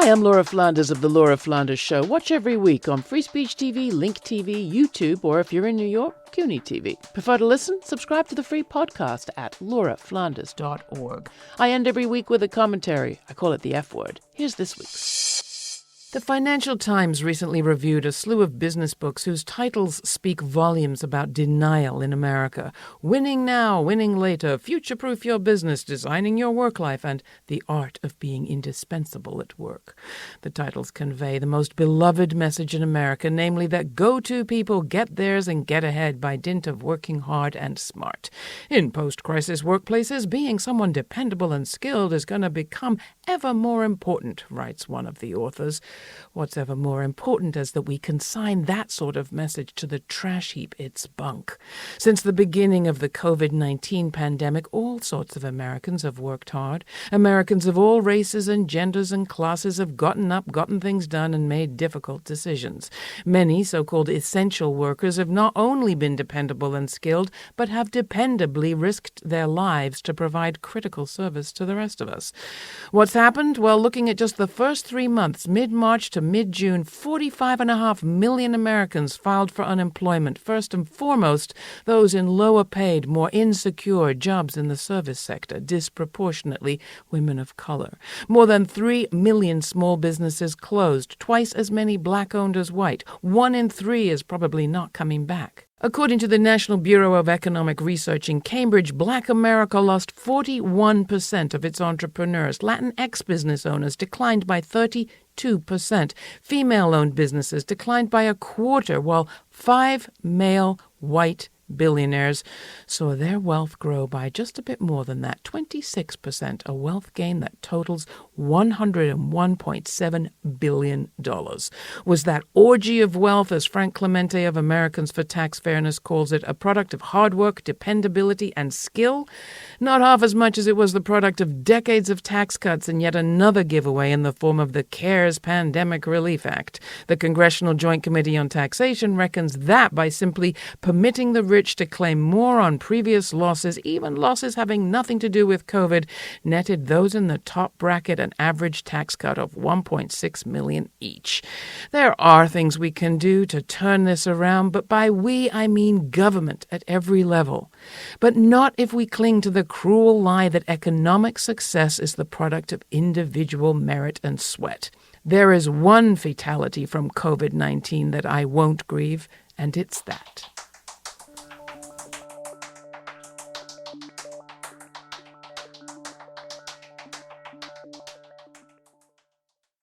Hi, I'm Laura Flanders of The Laura Flanders Show. Watch every week on Free Speech TV, Link TV, YouTube, or if you're in New York, CUNY TV. Prefer to listen? Subscribe to the free podcast at lauraflanders.org. I end every week with a commentary. I call it the F word. Here's this week's. The Financial Times recently reviewed a slew of business books whose titles speak volumes about denial in America. Winning Now, Winning Later, Future-Proof Your Business, Designing Your Work Life, and The Art of Being Indispensable at Work. The titles convey the most beloved message in America, namely that go-to people get theirs and get ahead by dint of working hard and smart. In post-crisis workplaces, being someone dependable and skilled is going to become ever more important, writes one of the authors. What's ever more important is that we consign that sort of message to the trash heap it's bunk. Since the beginning of the COVID-19 pandemic, all sorts of Americans have worked hard. Americans of all races and genders and classes have gotten up, gotten things done, and made difficult decisions. Many so-called essential workers have not only been dependable and skilled, but have dependably risked their lives to provide critical service to the rest of us. What's happened? Well, looking at just the first 3 months, mid-March to mid-June, 45.5 million Americans filed for unemployment, first and foremost those in lower-paid, more insecure jobs in the service sector, disproportionately women of color. More than 3 million small businesses closed, twice as many black-owned as white. 1 in 3 is probably not coming back. According to the National Bureau of Economic Research in Cambridge, Black America lost 41% of its entrepreneurs. Latinx business owners declined by 32%. Female-owned businesses declined by 1/4, while 5 male white billionaires saw their wealth grow by just a bit more than that, 26%, a wealth gain that totals $101.7 billion. Was that orgy of wealth, as Frank Clemente of Americans for Tax Fairness calls it, a product of hard work, dependability, and skill? Not half as much as it was the product of decades of tax cuts and yet another giveaway in the form of the CARES Pandemic Relief Act. The Congressional Joint Committee on Taxation reckons that by simply permitting the rich to claim more on previous losses, even losses having nothing to do with COVID, netted those in the top bracket an average tax cut of $1.6 million each. There are things we can do to turn this around, but by we, I mean government at every level. But not if we cling to the cruel lie that economic success is the product of individual merit and sweat. There is one fatality from COVID-19 that I won't grieve, and it's that.